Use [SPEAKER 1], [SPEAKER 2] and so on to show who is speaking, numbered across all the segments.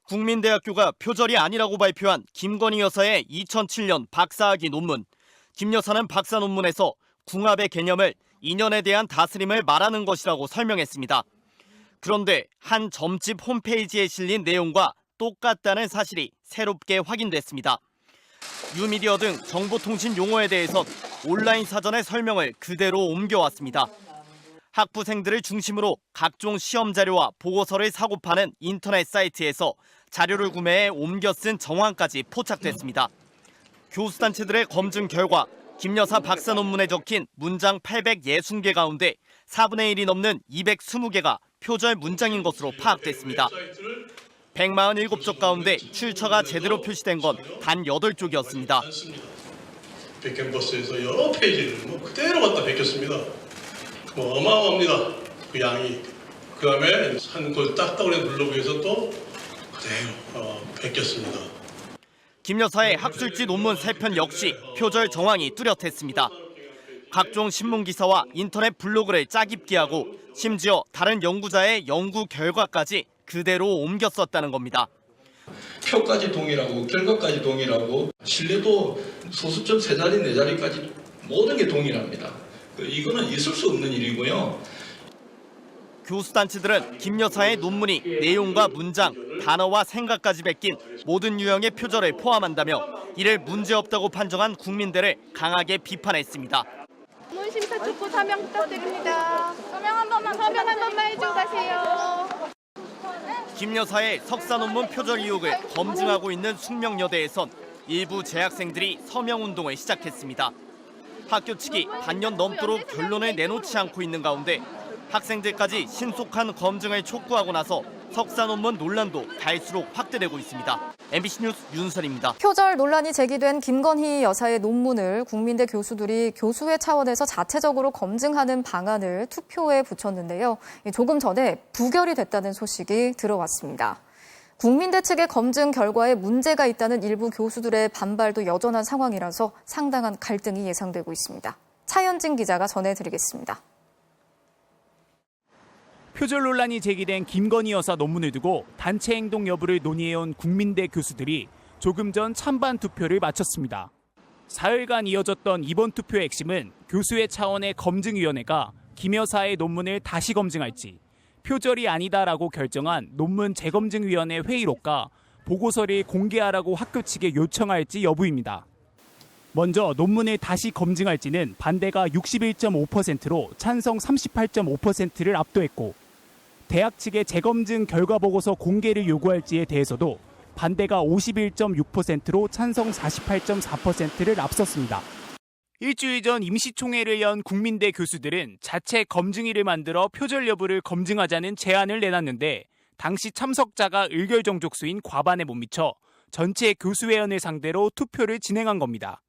[SPEAKER 1] 국민대학교가 표절이 아니라고 발표한 김건희 여사의 2007년 박사학위 논문. 김 여사는 박사 논문에서 궁합의 개념을 인연에 대한 다스림을 말하는 것이라고 설명했습니다. 그런데 한 점집 홈페이지에 실린 내용과 똑같다는 사실이 새롭게 확인됐습니다. 뉴미디어 등 정보통신 용어에 대해선 온라인 사전의 설명을 그대로 옮겨왔습니다. 학부생들을 중심으로 각종 시험 자료와 보고서를 사고 파는 인터넷 사이트에서 자료를 구매해 옮겨 쓴 정황까지 포착됐습니다. 교수단체들의 검증 결과 김 여사 박사 논문에 적힌 문장 860개 가운데 4분의 1이 넘는 220개가 표절 문장인 것으로 파악됐습니다. 147쪽 가운데 출처가 제대로 표시된 건 단 8쪽이었습니다.
[SPEAKER 2] 백캠퍼스에서 여러 페이지를 그대로 갖다 베꼈습니다. 어마어마합니다. 그 양이. 그 다음에 한 그 딱딱한 블로그에서 또 그대로 베꼈습니다.
[SPEAKER 1] 김 여사의 학술지 논문 3편 역시 표절 정황이 뚜렷했습니다. 각종 신문 기사와 인터넷 블로그를 짜깁기 하고 심지어 다른 연구자의 연구 결과까지 그대로 옮겨 썼다는 겁니다.
[SPEAKER 3] 표까지 동일하고 결과까지 동일하고 신뢰도 소수점 3자리 4자리까지 모든 게 동일합니다. 이거는 있을 수 없는 일이고요.
[SPEAKER 1] 교수단체들은 김 여사의 논문이 내용과 문장, 단어와 생각까지 베낀 모든 유형의 표절을 포함한다며 이를 문제없다고 판정한 국민대를 강하게 비판했습니다.
[SPEAKER 4] 논문 심사 촉구 서명 부탁드립니다. 서명 한 번만 해주고 가세요.
[SPEAKER 1] 김 여사의 석사 논문 표절 의혹을 검증하고 있는 숙명여대에선 일부 재학생들이 서명운동을 시작했습니다. 학교 측이 반년 넘도록 결론을 내놓지 않고 있는 가운데 학생들까지 신속한 검증을 촉구하고 나서 석사 논문 논란도 갈수록 확대되고 있습니다. MBC 뉴스 윤설입니다.
[SPEAKER 5] 표절 논란이 제기된 김건희 여사의 논문을 국민대 교수들이 교수회 차원에서 자체적으로 검증하는 방안을 투표에 붙였는데요. 조금 전에 부결이 됐다는 소식이 들어왔습니다. 국민대 측의 검증 결과에 문제가 있다는 일부 교수들의 반발도 여전한 상황이라서 상당한 갈등이 예상되고 있습니다. 차현진 기자가 전해드리겠습니다.
[SPEAKER 6] 표절 논란이 제기된 김건희 여사 논문을 두고 단체 행동 여부를 논의해온 국민대 교수들이 조금 전 찬반 투표를 마쳤습니다. 사흘간 이어졌던 이번 투표의 핵심은 교수회 차원의 검증위원회가 김 여사의 논문을 다시 검증할지, 표절이 아니다라고 결정한 논문 재검증위원회 회의록과 보고서를 공개하라고 학교 측에 요청할지 여부입니다. 먼저 논문을 다시 검증할지는 반대가 61.5%로 찬성 38.5%를 압도했고, 대학 측의 재검증 결과 보고서 공개를 요구할지에 대해서도 반대가 51.6%로 찬성 48.4%를 앞섰습니다. 일주일 전 임시총회를 연 국민대 교수들은 자체 검증위를 만들어 표절 여부를 검증하자는 제안을 내놨는데 당시 참석자가 의결정족수인 과반에 못 미쳐 전체 교수회원을 상대로 투표를 진행한 겁니다.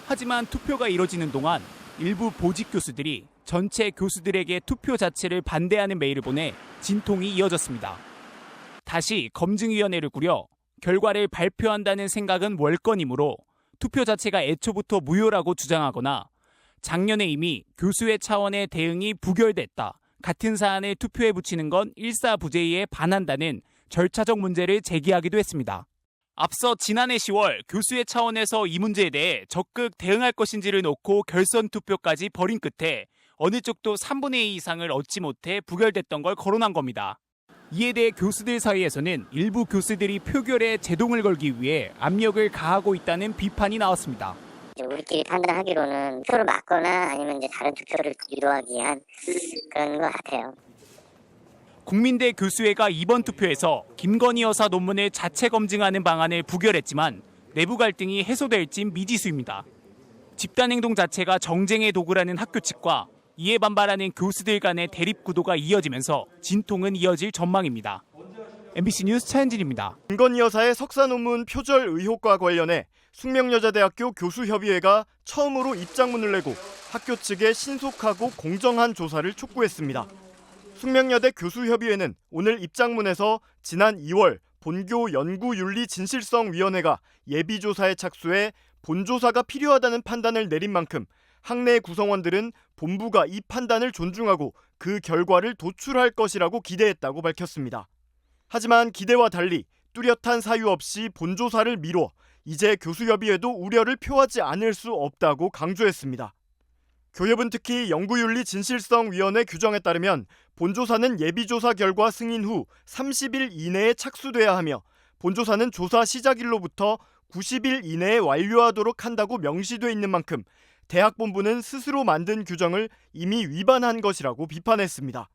[SPEAKER 6] 하지만 투표가 이뤄지는 동안 일부 보직 교수들이 전체 교수들에게 투표 자체를 반대하는 메일을 보내 진통이 이어졌습니다. 다시 검증위원회를 꾸려 결과를 발표한다는 생각은 월권이므로 투표 자체가 애초부터 무효라고 주장하거나 작년에 이미 교수회 차원의 대응이 부결됐다, 같은 사안을 투표에 붙이는 건 일사부재의에 반한다는 절차적 문제를 제기하기도 했습니다. 앞서 지난해 10월 교수회 차원에서 이 문제에 대해 적극 대응할 것인지를 놓고 결선 투표까지 벌인 끝에 어느 쪽도 3분의 2 이상을 얻지 못해 부결됐던 걸 거론한 겁니다. 이에 대해 교수들 사이에서는 일부 교수들이 표결에 제동을 걸기 위해 압력을 가하고 있다는 비판이 나왔습니다.
[SPEAKER 7] 우리끼리 판단하기로는 표를 막거나 아니면 이제 다른 투표를 유도하기 위한 그런 것 같아요.
[SPEAKER 6] 국민대 교수회가 이번 투표에서 김건희 여사 논문을 자체 검증하는 방안을 부결했지만 내부 갈등이 해소될진 미지수입니다. 집단행동 자체가 정쟁의 도구라는 학교 측과 이에 반발하는 교수들 간의 대립 구도가 이어지면서 진통은 이어질 전망입니다. MBC 뉴스 차현진입니다.
[SPEAKER 8] 김건희 여사의 석사 논문 표절 의혹과 관련해 숙명여자대학교 교수협의회가 처음으로 입장문을 내고 학교 측에 신속하고 공정한 조사를 촉구했습니다. 숙명여대 교수협의회는 오늘 입장문에서 지난 2월 본교 연구윤리진실성위원회가 예비조사에 착수해 본조사가 필요하다는 판단을 내린 만큼 학내 구성원들은 본부가 이 판단을 존중하고 그 결과를 도출할 것이라고 기대했다고 밝혔습니다. 하지만 기대와 달리 뚜렷한 사유 없이 본조사를 미뤄 이제 교수협의회도 우려를 표하지 않을 수 없다고 강조했습니다. 교협은 특히 연구윤리 진실성위원회 규정에 따르면 본조사는 예비조사 결과 승인 후 30일 이내에 착수돼야 하며 본조사는 조사 시작일로부터 90일 이내에 완료하도록 한다고 명시돼 있는 만큼 대학본부는 스스로 만든 규정을 이미 위반한 것이라고 비판했습니다.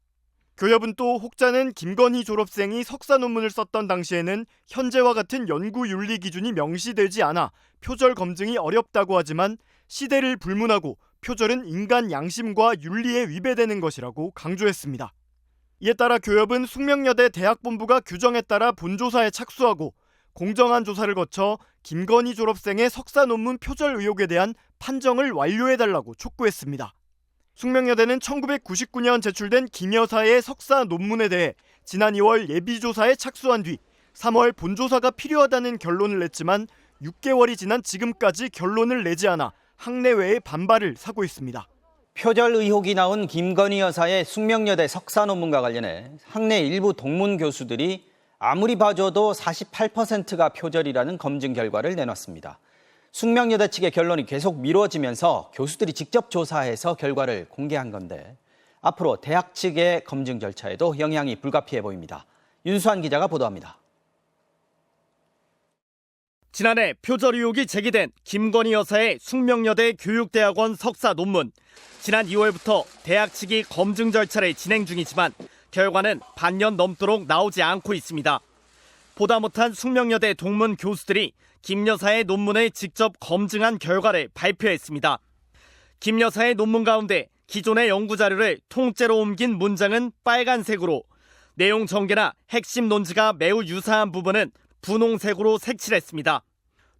[SPEAKER 8] 교협은 또 혹자는 김건희 졸업생이 석사 논문을 썼던 당시에는 현재와 같은 연구윤리 기준이 명시되지 않아 표절 검증이 어렵다고 하지만 시대를 불문하고 표절은 인간 양심과 윤리에 위배되는 것이라고 강조했습니다. 이에 따라 교협은 숙명여대 대학본부가 규정에 따라 본조사에 착수하고 공정한 조사를 거쳐 김건희 졸업생의 석사 논문 표절 의혹에 대한 판정을 완료해달라고 촉구했습니다. 숙명여대는 1999년 제출된 김 여사의 석사 논문에 대해 지난 2월 예비조사에 착수한 뒤 3월 본조사가 필요하다는 결론을 냈지만 6개월이 지난 지금까지 결론을 내지 않아 학내외의 반발을 사고 있습니다.
[SPEAKER 9] 표절 의혹이 나온 김건희 여사의 숙명여대 석사 논문과 관련해 학내 일부 동문 교수들이 아무리 봐줘도 48%가 표절이라는 검증 결과를 내놨습니다. 숙명여대 측의 결론이 계속 미뤄지면서 교수들이 직접 조사해서 결과를 공개한 건데 앞으로 대학 측의 검증 절차에도 영향이 불가피해 보입니다. 윤수환 기자가 보도합니다.
[SPEAKER 1] 지난해 표절 의혹이 제기된 김건희 여사의 숙명여대 교육대학원 석사 논문. 지난 2월부터 대학 측이 검증 절차를 진행 중이지만 결과는 반년 넘도록 나오지 않고 있습니다. 보다 못한 숙명여대 동문 교수들이 김 여사의 논문을 직접 검증한 결과를 발표했습니다. 김 여사의 논문 가운데 기존의 연구자료를 통째로 옮긴 문장은 빨간색으로, 내용 전개나 핵심 논지가 매우 유사한 부분은 분홍색으로 색칠했습니다.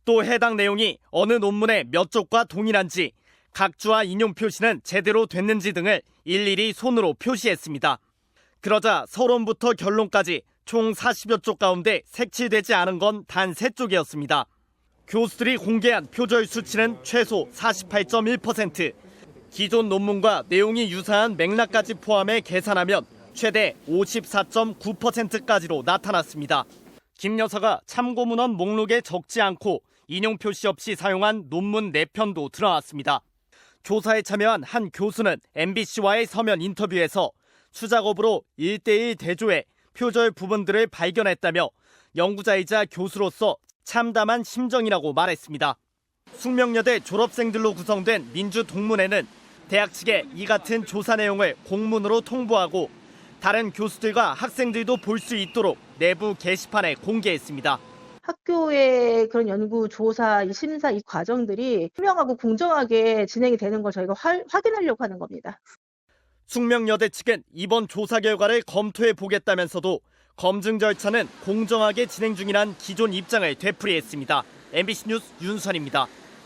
[SPEAKER 1] 또 해당 내용이 어느 논문의 몇 쪽과 동일한지, 각주와 인용 표시는 제대로 됐는지 등을 일일이 손으로 표시했습니다. 그러자 서론부터 결론까지 총 40여 쪽 가운데 색칠되지 않은 건 단 3쪽이었습니다. 교수들이 공개한 표절 수치는 최소 48.1%, 기존 논문과 내용이 유사한 맥락까지 포함해 계산하면 최대 54.9%까지로 나타났습니다. 김 여사가 참고문헌 목록에 적지 않고 인용 표시 없이 사용한 논문 4편도 드러났습니다. 조사에 참여한 한 교수는 MBC와의 서면 인터뷰에서 수작업으로 1:1 대조해 표절 부분들을 발견했다며 연구자이자 교수로서 참담한 심정이라고 말했습니다. 숙명여대 졸업생들로 구성된 민주동문회는 대학 측에 이 같은 조사 내용을 공문으로 통보하고 다른 교수들과 학생들도 볼 수 있도록 내부 게시판에 공개했습니다.
[SPEAKER 10] 학교의 그런 연구, 조사, 이 심사, 이 과정들이 투명하고 공정하게 진행이 되는 걸 저희가 확인하려고 하는 겁니다.
[SPEAKER 1] 숙명여대 측은 이번 조사 결과를 검토해 보겠다면서도 검증 절차는 공정하게 진행 중이란 기존 입장을 되풀이했습니다. MBC 뉴스 윤선입니다.